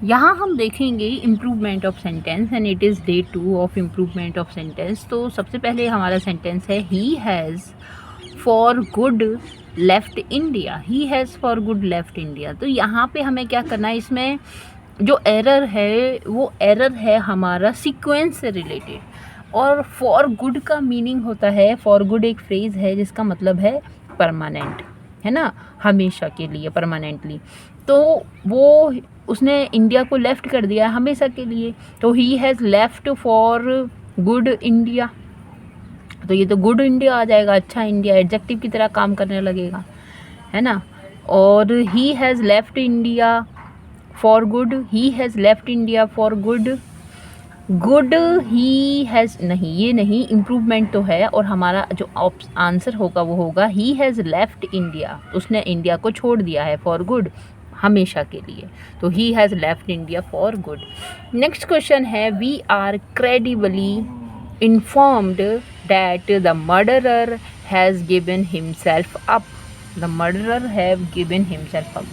यहाँ हम देखेंगे improvement of sentence and it is day 2 of improvement of sentence. तो सबसे पहले हमारा सेंटेंस है he has for good left India. He has for good left India. तो यहाँ पे हमें क्या करना है, इसमें जो एरर है वो एरर है हमारा सीक्वेंस से रिलेटेड। और फॉर गुड का मीनिंग होता है, फॉर गुड एक फ्रेज़ है जिसका मतलब है परमानेंट, है ना, हमेशा के लिए, परमानेंटली। तो वो उसने इंडिया को लेफ़्ट कर दिया है हमेशा के लिए, तो he has left for good India. तो ये तो गुड इंडिया आ जाएगा, अच्छा इंडिया, एडजेक्टिव की तरह काम करने लगेगा, है ना। और ही has left India for good, he has left India for good, good he has नहीं, ये नहीं, इम्प्रूवमेंट तो है। और हमारा जो आंसर होगा वो होगा ही हैज़ लेफ़्ट इंडिया, उसने इंडिया को छोड़ दिया है फॉर गुड, हमेशा के लिए। तो he has left India for good. Next question है we are credibly informed that the murderer has given himself up. The murderer have given himself up.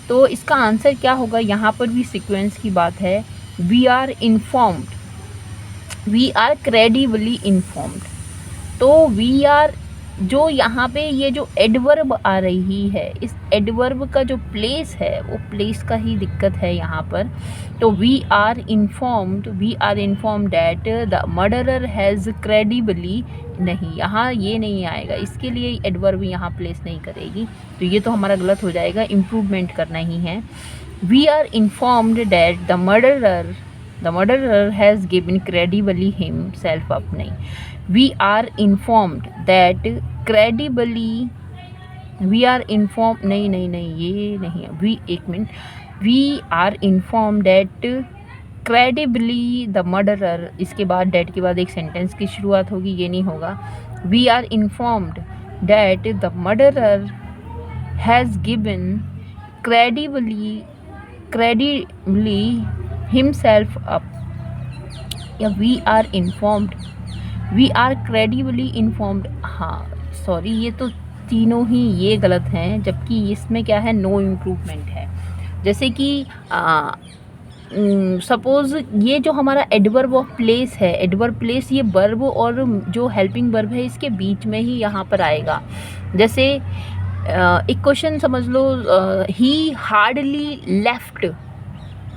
तो इसका आंसर क्या होगा, यहाँ पर भी सीक्वेंस की बात है। We are informed, we are credibly informed. तो वी आर, जो यहाँ पे ये जो एडवर्ब आ रही है, इस एडवर्ब का जो प्लेस है वो प्लेस का ही दिक्कत है यहाँ पर। तो we are informed, we are informed that the murderer has credibly, नहीं, यहाँ ये नहीं आएगा, इसके लिए एडवर्ब यहाँ प्लेस नहीं करेगी। तो ये तो हमारा गलत हो जाएगा, इम्प्रूवमेंट करना ही है। We are informed that the murderer has given credibly himself up, नहीं, we are informed that credibly, we are informed, नहीं नहीं नहीं, ये नहीं है, we, एक minute, we are informed that credibly the murderer, इसके बाद डेट के बाद एक सेंटेंस की शुरुआत होगी, ये नहीं होगा। we are informed that the murderer has given credibly himself up, या we are informed, we are credibly informed. हाँ सॉरी, ये तो तीनों ही ये गलत हैं, जबकि इसमें क्या है, नो इम्प्रूवमेंट है। जैसे कि सपोज़ ये जो हमारा एडवर्ब ऑफ प्लेस है, एडवर्ब प्लेस ये वर्ब और जो हेल्पिंग वर्ब है इसके बीच में ही यहाँ पर आएगा। जैसे एक क्वेश्चन समझ लो, he hardly left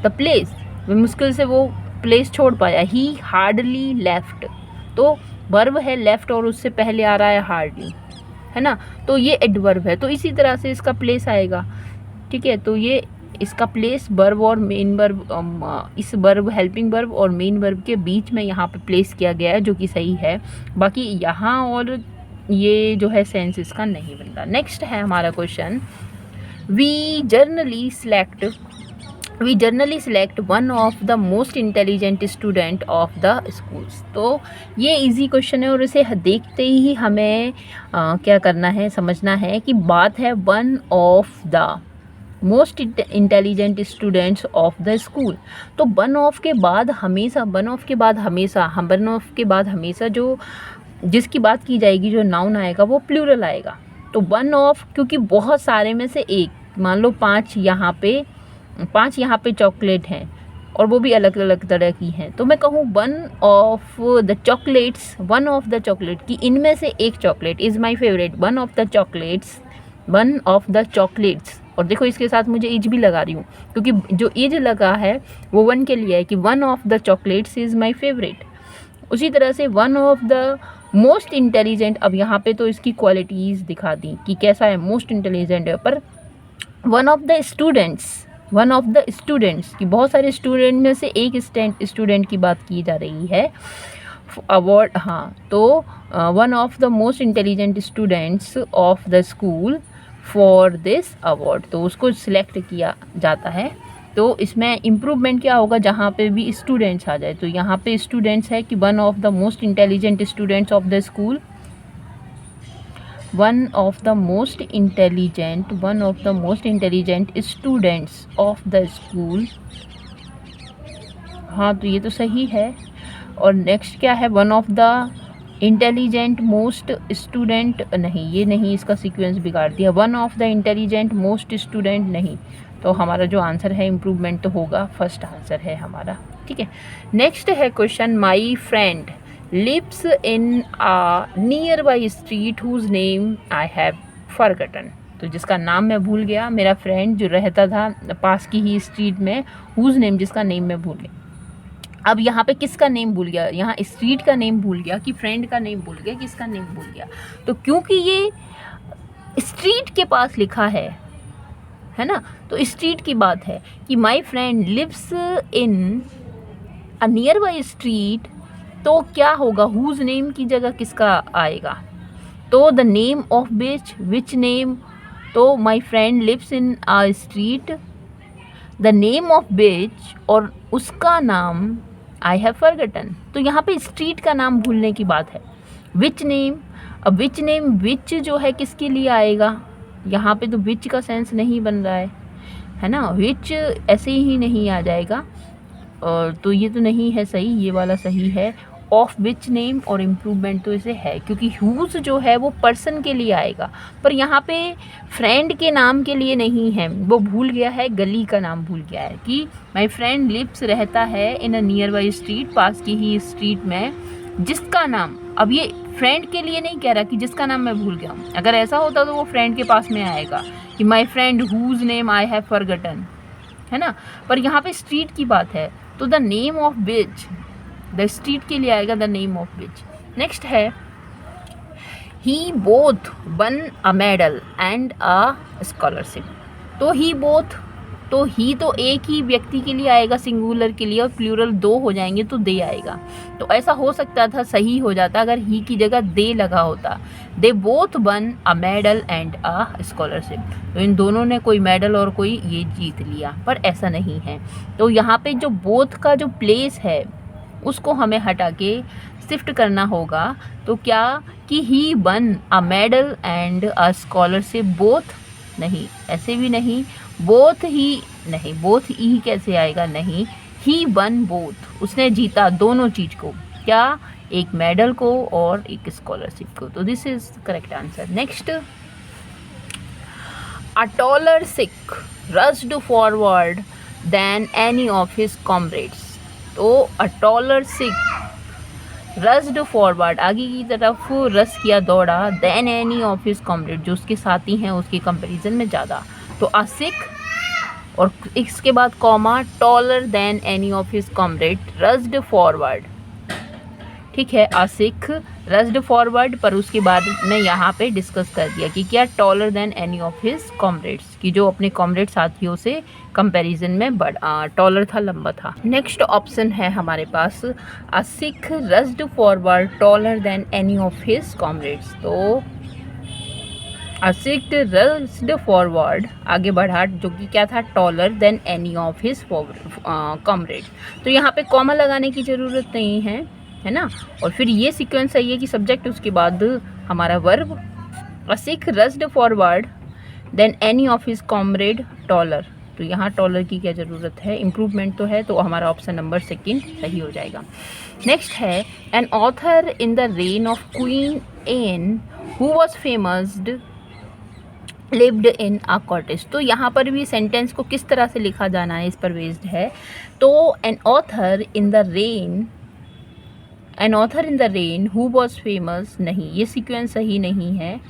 the place, मुश्किल से वो प्लेस छोड़ पाया, ही हार्डली लेफ्ट। तो वर्ब है लेफ्ट और उससे पहले आ रहा है हार्डली, है ना, तो ये एडवर्ब है। तो इसी तरह से इसका प्लेस आएगा, ठीक है। तो ये इसका प्लेस वर्ब और मेन वर्ब, इस वर्ब, हेल्पिंग वर्ब और मेन वर्ब के बीच में यहाँ पे प्लेस किया गया है, जो कि सही है। बाकी यहाँ और ये जो है सेंस इसका नहीं बनता। नेक्स्ट है हमारा question, we generally select one of the most intelligent student of the schools. तो ये इजी क्वेश्चन है और इसे देखते ही हमें क्या करना है, समझना है कि बात है one of the most intelligent students of the school. तो वन ऑफ के बाद हमेशा, जो जिसकी बात की जाएगी, जो नाउन आएगा वो प्लूरल आएगा। तो वन ऑफ, क्योंकि बहुत सारे में से एक, मान लो 5 यहाँ पे चॉकलेट हैं और वो भी अलग अलग तरह की हैं, तो मैं कहूँ वन ऑफ द चॉकलेट, कि इनमें से एक chocolate is my favourite, one of the chocolates. और देखो इसके साथ मुझे इज भी लगा रही हूँ, क्योंकि जो इज लगा है वो वन के लिए है, कि one of the chocolates is my favourite. उसी तरह से one of the most intelligent, अब यहाँ पे तो इसकी क्वालिटीज़ दिखा दी कि कैसा है, मोस्ट इंटेलिजेंट है, पर वन ऑफ द स्टूडेंट्स की बहुत सारे स्टूडेंट में से एक स्टूडेंट की बात की जा रही है, अवार्ड, हाँ। तो one of the most intelligent students of the school for this award, तो उसको सिलेक्ट किया जाता है। तो इसमें इम्प्रूवमेंट क्या होगा, जहाँ पे भी स्टूडेंट्स आ जाए। तो यहाँ पे स्टूडेंट्स है कि one of the most intelligent students of the school, one of the most intelligent students of the school. हाँ तो ये तो सही है। और नेक्स्ट क्या है, one of the intelligent most student, नहीं ये नहीं, इसका सीक्वेंस बिगाड़ दिया। One of the intelligent most student नहीं, तो हमारा जो आंसर है इम्प्रूवमेंट तो होगा, फर्स्ट आंसर है हमारा। ठीक है, नेक्स्ट है question, my friend lives in a near by street whose name I have forgotten. तो जिसका नाम मैं भूल गया, मेरा फ्रेंड जो रहता था पास की ही स्ट्रीट में, हुज नेम, जिसका नेम मैं भूल गया। अब यहाँ पे किसका नेम भूल गया, यहाँ स्ट्रीट का नेम भूल गया कि फ्रेंड का नेम भूल गया, किसका नेम भूल गया? तो क्योंकि ये स्ट्रीट के पास लिखा है ना, तो स्ट्रीट की बात है कि my friend lives in a near by street, तो क्या होगा, हुज नेम की जगह किसका आएगा? तो the name of which name, तो my friend lives in a street, the name of which, और उसका नाम आई हैव फॉरगॉटन। तो यहाँ पे स्ट्रीट का नाम भूलने की बात है। विच नेम, अब विच नेम, विच जो है किसके लिए आएगा? यहाँ पे तो विच का सेंस नहीं बन रहा है ना, विच ऐसे ही नहीं आ जाएगा, और तो ये तो नहीं है सही, ये वाला सही है। ऑफ विच नेम और इम्प्रूवमेंट तो इसे है, क्योंकि हुज जो है वो पर्सन के लिए आएगा, पर यहाँ पे फ्रेंड के नाम के लिए नहीं है। वो भूल गया है, गली का नाम भूल गया है कि माई फ्रेंड लिव्स रहता है इन अ नियर बाई स्ट्रीट, पास की ही स्ट्रीट में, जिसका नाम, अब ये फ्रेंड के लिए नहीं कह रहा कि जिसका नाम मैं भूल गया हूँ। अगर ऐसा होता तो वो फ्रेंड के पास में आएगा कि my friend whose name I have forgotten, है ना, पर यहाँ पे स्ट्रीट की बात है, तो the name of which, the street के लिए आएगा the name of which. Next है, he both won a medal and a scholarship. तो ही बोथ, तो ही तो एक ही व्यक्ति के लिए आएगा सिंगुलर के लिए, और प्लूरल दो हो जाएंगे तो दे आएगा। तो ऐसा हो सकता था, सही हो जाता अगर ही की जगह दे लगा होता। They both won a medal and a scholarship, तो इन दोनों ने कोई मेडल और कोई ये जीत लिया, पर ऐसा नहीं है। तो यहाँ पे जो बोथ का जो प्लेस है उसको हमें हटा के शिफ्ट करना होगा। तो क्या कि he won a medal and a scholarship, both नहीं, ऐसे भी नहीं, बोथ ही नहीं, बोथ ही कैसे आएगा, नहीं, ही वन बोथ, उसने जीता दोनों चीज को, क्या, एक मेडल को और एक स्कॉलरशिप को। तो this is correct answer. Next, a taller Sikh rushed forward than any of his comrades. तो a taller Sikh rushed forward, आगे की तरफ रस किया, दौड़ा, than any of his comrade, जो उसके साथी हैं उसके कंपैरिजन में ज़्यादा। तो अ सिख और इसके बाद comma, taller than any of his comrade rushed forward. ठीक है, अ सिख रस्ड फॉरवर्ड, पर उसके बाद में यहाँ पे डिस्कस कर दिया कि क्या, taller than any of his comrades, कि जो अपने कॉमरेड साथियों से कंपैरिजन में टॉलर था, लंबा था। नेक्स्ट ऑप्शन है हमारे पास, a Sikh rushed forward taller than any of his comrades. तो अ सिख रस्ड फॉरवर्ड, आगे बढ़ा, जो कि क्या था, taller than any of his comrade. तो यहाँ पे कॉमा लगाने की ज़रूरत नहीं है ना, और फिर ये सीक्वेंस सही है कि सब्जेक्ट उसके बाद हमारा verb. A Sikh rushed forward than any of his comrade taller, तो यहाँ टॉलर की क्या ज़रूरत है, इम्प्रूवमेंट तो है, तो हमारा ऑप्शन नंबर 2 सही हो जाएगा। नेक्स्ट है, an author in the reign of queen Anne who was famous lived in a cottage. तो यहाँ पर भी सेंटेंस को किस तरह से लिखा जाना है, इस पर बेस्ड है। तो an author in the rain, N author in the rain who was famous, नहीं, ये सीक्वेंस सही नहीं है।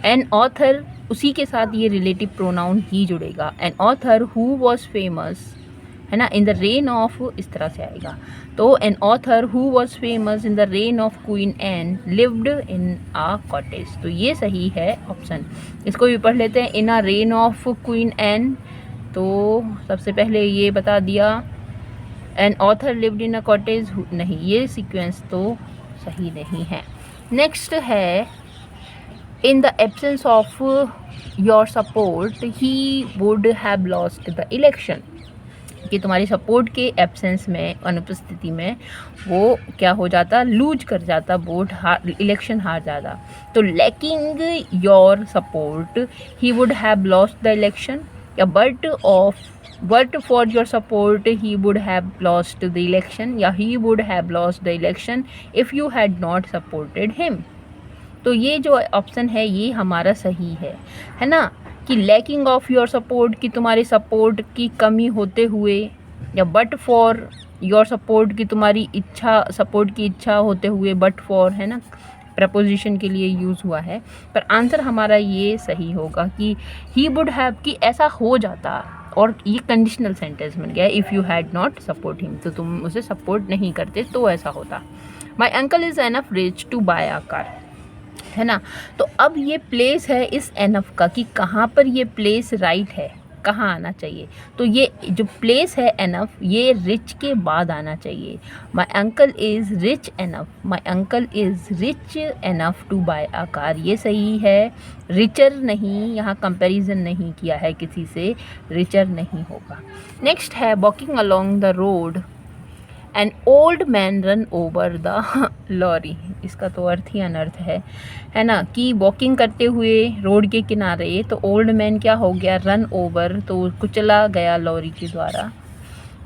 एन ऑथर, उसी के साथ ये रिलेटिव प्रोनाउन ही जुड़ेगा। N author who was famous, है ना, इन द रेन ऑफ, इस तरह से आएगा। तो an author who was famous in the reign of queen Anne lived in a cottage, तो ये सही है ऑप्शन। इसको भी पढ़ लेते हैं, इन अ रेन ऑफ क्वीन एन, तो सबसे पहले ये बता दिया, an author lived in a cottage, नहीं, ये सीक्वेंस तो सही नहीं है। नेक्स्ट है, in the absence of your support he would have lost the election, कि तुम्हारी सपोर्ट के एब्सेंस में, अनुपस्थिति में वो क्या हो जाता, लूज कर जाता, वोट इलेक्शन हार जाता। तो lacking your support he would have lost the election, या but for your support he would have lost the election, या he would have lost the election if you had not supported him. तो ये जो option है ये हमारा सही है ना, कि लैकिंग ऑफ योर सपोर्ट, कि तुम्हारे सपोर्ट की कमी होते हुए, या बट फॉर योर सपोर्ट, कि तुम्हारी इच्छा, सपोर्ट की इच्छा होते हुए, बट फॉर है ना, प्रपोजिशन के लिए यूज़ हुआ है। पर आंसर हमारा ये सही होगा कि ही वुड हैव, कि ऐसा हो जाता, और ये कंडीशनल सेंटेंस बन गया, if you had not support him, तो तुम उसे सपोर्ट नहीं करते तो ऐसा होता। My uncle is enough rich to buy a car, है ना। तो अब ये प्लेस है इस एनफ का, कि कहाँ पर ये प्लेस राइट है, कहाँ आना चाहिए। तो ये जो प्लेस है एनफ, ये रिच के बाद आना चाहिए। My uncle is rich enough, my uncle is rich enough to buy a car, ये सही है। रिचर नहीं, यहाँ कंपैरिजन नहीं किया है किसी से, रिचर नहीं होगा। नेक्स्ट है walking along the road an old man run over the lorry, इसका तो अर्थ ही अनर्थ है ना, कि वॉकिंग करते हुए रोड के किनारे, तो ओल्ड मैन क्या हो गया, रन ओवर, तो कुचला गया लॉरी के द्वारा।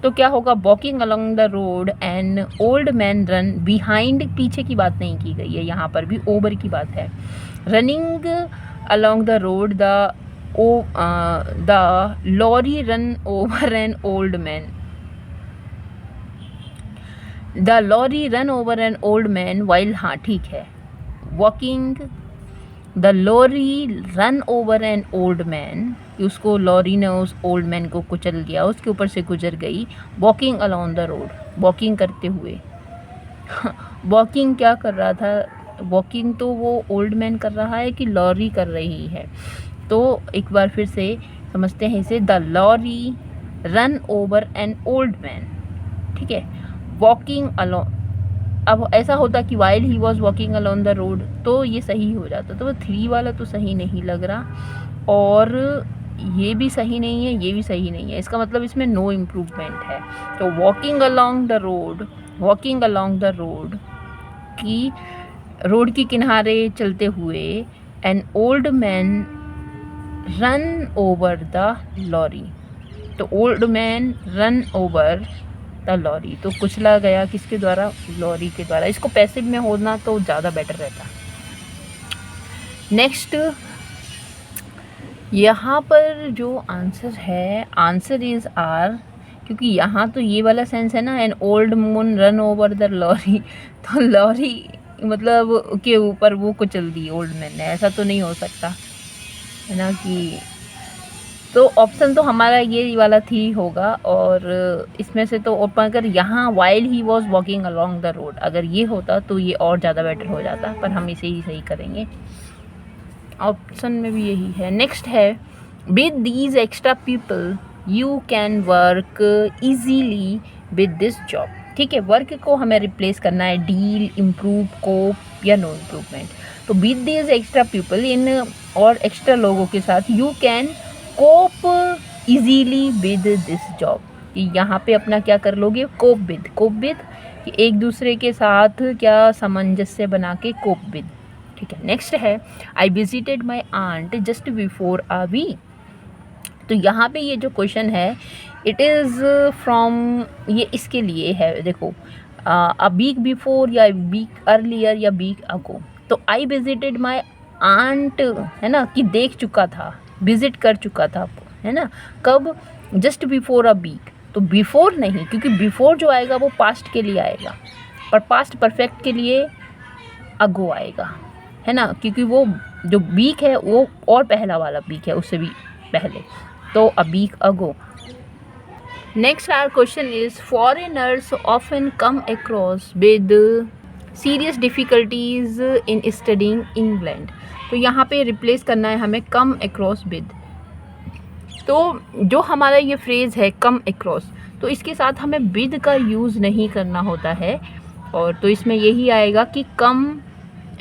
तो क्या होगा, walking along the road an old man run behind, पीछे की बात नहीं की गई है, यहाँ पर भी ओवर की बात है। Running along the road the lorry run over an old man, the lorry run over an old man while, हाँ ठीक है। Walking the lorry run over an old man, उसको लॉरी ने उस ओल्ड मैन को कुचल गया, उसके ऊपर से गुजर गई। Walking along the road, walking करते हुए वॉकिंग क्या कर रहा था, वॉकिंग तो वो ओल्ड मैन कर रहा है कि लॉरी कर रही है। तो एक बार फिर से समझते हैं इसे, the lorry run over an old man, ठीक है। वॉकिंग अलोंग, अब ऐसा होता कि while he was walking along the road, तो ये सही हो जाता। तो वो 3 वाला तो सही नहीं लग रहा, और ये भी सही नहीं है, ये भी सही नहीं है, इसका मतलब इसमें नो इम्प्रूवमेंट है। तो walking along the road, walking along the road, कि रोड के किनारे चलते हुए, an old man run over the lorry, तो old man run over the lorry, तो कुचला गया किसके द्वारा, लॉरी के द्वारा। इसको पैसिव में होना तो ज़्यादा बेटर रहता। नेक्स्ट, यहाँ पर जो आंसर है, आंसर इज़ आर, क्योंकि यहाँ तो ये वाला सेंस है ना, an old moon run over the lorry, तो लॉरी मतलब के ऊपर वो कुचल दी ओल्ड मैन ने, ऐसा तो नहीं हो सकता, है ना। कि तो ऑप्शन तो हमारा ये वाला थी होगा, और इसमें से तो अगर यहाँ while he was walking along the road, अगर ये होता तो ये और ज़्यादा बेटर हो जाता, पर हम इसे ही सही करेंगे, ऑप्शन में भी यही है। नेक्स्ट है, with these extra people you can work easily with this job, ठीक है। वर्क को हमें रिप्लेस करना है, डील, इम्प्रूव, कोप या नो इम्प्रूवमेंट। तो विद दीज एक्स्ट्रा पीपल, इन और एक्स्ट्रा लोगों के साथ, you can cope easily with this job, यहाँ पे अपना क्या कर लोगे, कोप विद, कोप विद, कि एक दूसरे के साथ क्या सामंजस्य बना के कोप विद, ठीक है। नेक्स्ट है, I visited my aunt just before a week, तो यहाँ पे ये जो क्वेश्चन है, इट इज़ फ्रॉम, ये इसके लिए है, देखो, अ वीक बिफोर या वीक अर्लियर या वीक अगो। तो आई विजिटेड माई आंट, है ना, कि देख चुका था, विजिट कर चुका था, है ना, कब, जस्ट बिफोर अ वीक। तो बिफोर नहीं, क्योंकि बिफोर जो आएगा वो पास्ट के लिए आएगा, पर पास्ट परफेक्ट के लिए अगो आएगा, है ना, क्योंकि वो जो वीक है वो और पहला वाला वीक है, उससे भी पहले, तो a week ago. Next our question is, foreigners often come across with serious difficulties in studying England, तो यहाँ पे रिप्लेस करना है हमें कम अक्रॉस विद। तो जो हमारा ये फ्रेज़ है कम अक्रॉस, तो इसके साथ हमें विद का यूज़ नहीं करना होता है, और तो इसमें यही आएगा कि कम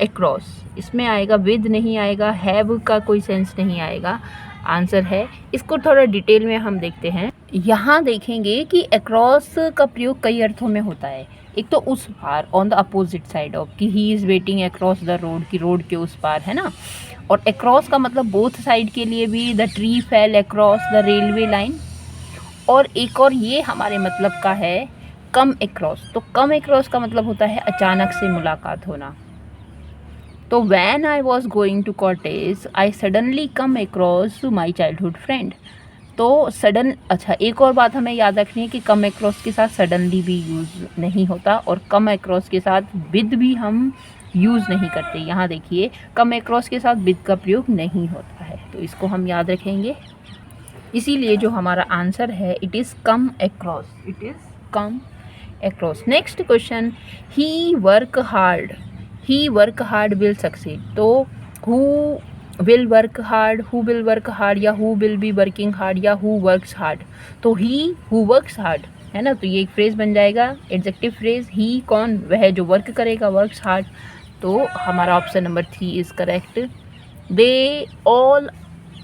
अक्रॉस, इसमें आएगा, विद नहीं आएगा, हैव का कोई सेंस नहीं आएगा, आंसर है। इसको थोड़ा डिटेल में हम देखते हैं। यहाँ देखेंगे कि अक्रॉस का प्रयोग कई अर्थों में होता है। एक तो उस पार, on the opposite side of, कि he is waiting across the road, कि रोड के उस पार, है ना। और अक्रॉस का मतलब बोथ साइड के लिए भी, the tree fail across the railway line. और एक और ये हमारे मतलब का है कम अक्रॉस, तो कम अक्रॉस का मतलब होता है अचानक से मुलाकात होना। तो when I was going to cottage I suddenly come across my childhood friend. तो सडन, अच्छा एक और बात हमें याद रखनी है कि कम अक्रॉस के साथ सडनली भी यूज़ नहीं होता और कम अक्रॉस के साथ विद भी हम यूज़ नहीं करते। यहाँ देखिए कम अक्रॉस के साथ विद का प्रयोग नहीं होता है, तो इसको हम याद रखेंगे। इसीलिए जो हमारा आंसर है it is come across, it is come across. Next question, he work hard will succeed. तो हु विल वर्क हार्ड या who will be working hard या हु वर्क्स हार्ड। तो ही हु वर्क्स हार्ड है ना, तो ये एक phrase बन जाएगा, एडजेक्टिव फ्रेज। ही कौन, वह जो वर्क करेगा, वर्क्स हार्ड। तो हमारा option number 3 is correct.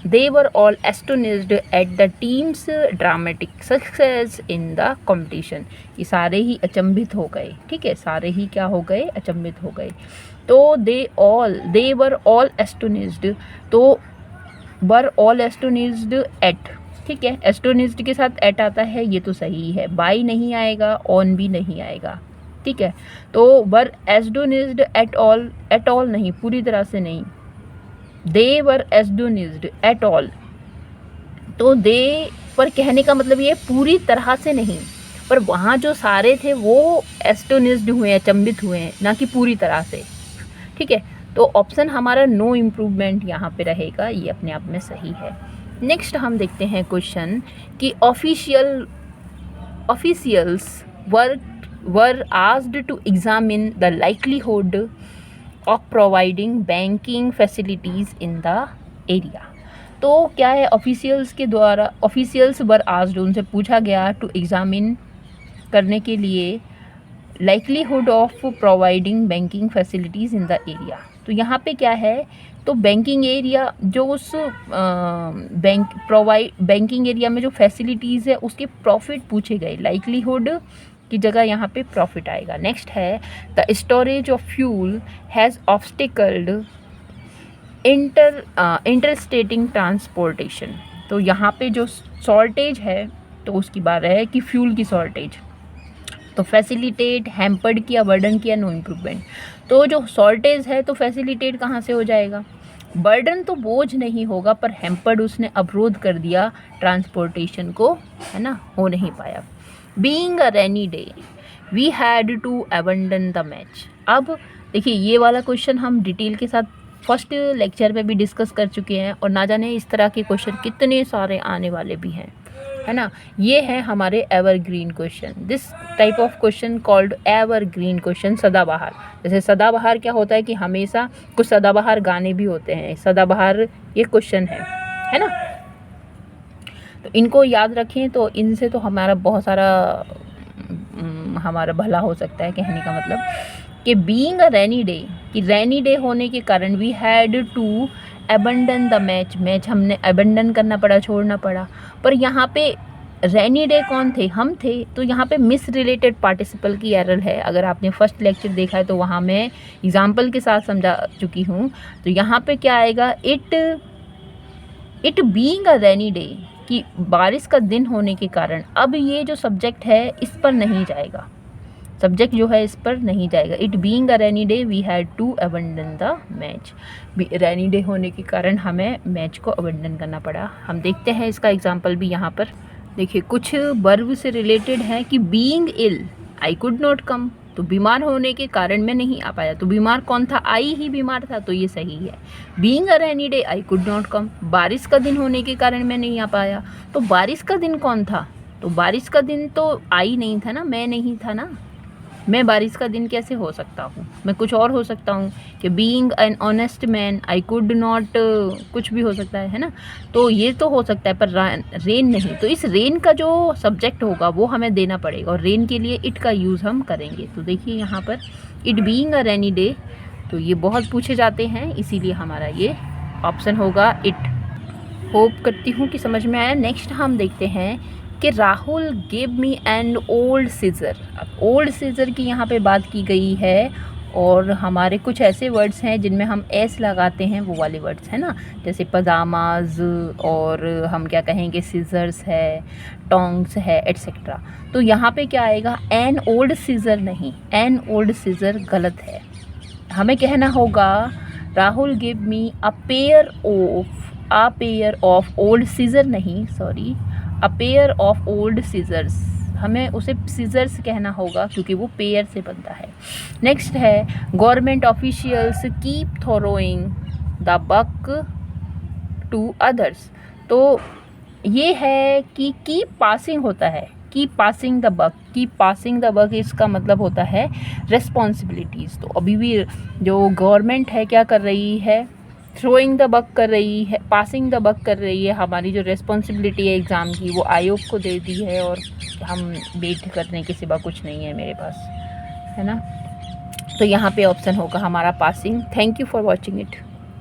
They were all astonished at the team's dramatic success in the competition। ये सारे ही अचंभित हो गए, ठीक है, सारे ही क्या हो गए, अचंभित हो गए। तो they were all astonished, तो were all astonished at, ठीक है, astonished के साथ at आता है, ये तो सही है, by नहीं आएगा, on भी नहीं आएगा, ठीक है। तो were astonished at all नहीं, पूरी तरह से नहीं। They were astonished at all, तो they पर कहने का मतलब ये पूरी तरह से नहीं, पर वहाँ जो सारे थे वो astonished हुए, अचंभित हुए हैं, ना कि पूरी तरह से, ठीक है। तो ऑप्शन हमारा नो इम्प्रूवमेंट यहाँ पे रहेगा, ये अपने आप में सही है। नेक्स्ट हम देखते हैं क्वेश्चन कि officials were asked to examine the likelihood of providing banking facilities in the area. तो क्या है, ऑफिशियल्स वर आस्क्ड, उनसे पूछा गया, टू एग्जामिन करने के लिए, likelihood of providing banking facilities in the area. तो यहाँ पे क्या है, तो बैंकिंग एरिया जो उस बैंकिंग एरिया में जो फैसिलिटीज़ है उसके प्रॉफिट पूछे गए, लाइक्लीहुड की जगह यहाँ पे प्रॉफिट आएगा। नेक्स्ट है the storage of fuel has obstacled interstating transportation. तो यहाँ पे जो शॉर्टेज है तो उसकी बात है कि फ्यूल की शॉर्टेज, तो फैसिलिटेट, हैम्पर्ड किया, बर्डन किया, नो इम्प्रूवमेंट। तो जो शॉर्टेज है तो फैसिलिटेट कहाँ से हो जाएगा, बर्डन तो बोझ नहीं होगा, पर हैम्पर्ड उसने अवरोध कर दिया ट्रांसपोर्टेशन को, है ना, हो नहीं पाया। Being a rainy day we had to abandon the match. अब देखिए ये वाला क्वेश्चन हम डिटेल के साथ फर्स्ट लेक्चर में भी डिस्कस कर चुके हैं और ना जाने इस तरह के क्वेश्चन कितने सारे आने वाले भी हैं, है ना। ये है हमारे evergreen question, this type of question called evergreen question, सदाबहार। जैसे सदाबहार क्या होता है कि हमेशा, कुछ सदाबहार गाने भी होते हैं, सदाबहार ये क्वेश्चन है ना। तो इनको याद रखें, तो इनसे तो हमारा बहुत सारा हमारा भला हो सकता है। कहने का मतलब कि बीइंग अ रेनी डे, कि रेनी डे होने के कारण we had to abandon the match हमने अबंडन करना पड़ा, छोड़ना पड़ा। पर यहाँ पे रेनी डे कौन थे, हम थे, तो यहाँ पे मिस रिलेटेड पार्टिसिपल की एरर है। अगर आपने फर्स्ट लेक्चर देखा है तो वहाँ मैं एग्जाम्पल के साथ समझा चुकी हूँ। तो यहाँ पे क्या आएगा, it being a rainy day, कि बारिश का दिन होने के कारण। अब ये जो सब्जेक्ट है इस पर नहीं जाएगा, सब्जेक्ट जो है इस पर नहीं जाएगा। It being a rainy day we had to abandon the match, rainy day होने के कारण हमें मैच को अबंडन करना पड़ा। हम देखते हैं इसका एग्जांपल भी यहाँ पर। देखिए कुछ वर्ब से रिलेटेड है कि being ill I could not come, तो बीमार होने के कारण मैं नहीं आ पाया। तो बीमार कौन था, आई ही बीमार था, तो ये सही है। Being a rainy day I could not कम, बारिश का दिन होने के कारण मैं नहीं आ पाया। तो बारिश का दिन कौन था, तो बारिश का दिन तो आई नहीं था ना, मैं नहीं था ना। मैं बारिश का दिन कैसे हो सकता हूँ, मैं कुछ और हो सकता हूँ कि being an honest man I could not, कुछ भी हो सकता है ना। तो ये तो हो सकता है पर रेन नहीं। तो इस रेन का जो सब्जेक्ट होगा वो हमें देना पड़ेगा और रेन के लिए इट का यूज़ हम करेंगे। तो देखिए यहाँ पर it being a rainy day, तो ये बहुत पूछे जाते हैं, इसीलिए हमारा ये ऑप्शन होगा इट। होप करती हूँ कि समझ में आया। नेक्स्ट हम देखते हैं कि Rahul give me an old scissor. अब ओल्ड सीजर की यहाँ पे बात की गई है और हमारे कुछ ऐसे वर्ड्स हैं जिनमें हम एस लगाते हैं, वो वाले वर्ड्स हैं ना, जैसे पजामाज, और हम क्या कहेंगे सीजर्स है, टोंग्स है, एट्सेट्रा। तो यहाँ पे क्या आएगा, एन ओल्ड सीजर नहीं, एन ओल्ड सीजर गलत है। हमें कहना होगा Rahul give me a pair of old scissor, नहीं sorry, a pair of old scissors, हमें उसे सीजर्स कहना होगा क्योंकि वो पेयर से बनता है। नेक्स्ट है government officials keep throwing the buck to others. तो ये है कि कीप पासिंग होता है, keep passing the buck, keep passing the buck इसका मतलब होता है रिस्पॉन्सिबिलिटीज़। तो अभी भी जो गवर्नमेंट है क्या कर रही है, थ्रोइंग द बक कर रही है, पासिंग द बक कर रही है। हमारी जो रिस्पॉन्सिबिलिटी है एग्ज़ाम की वो आयोग को दे दी है और हम वेट करने के सिवा कुछ नहीं है मेरे पास, है ना। तो यहाँ पे ऑप्शन होगा हमारा passing. Thank you for watching it.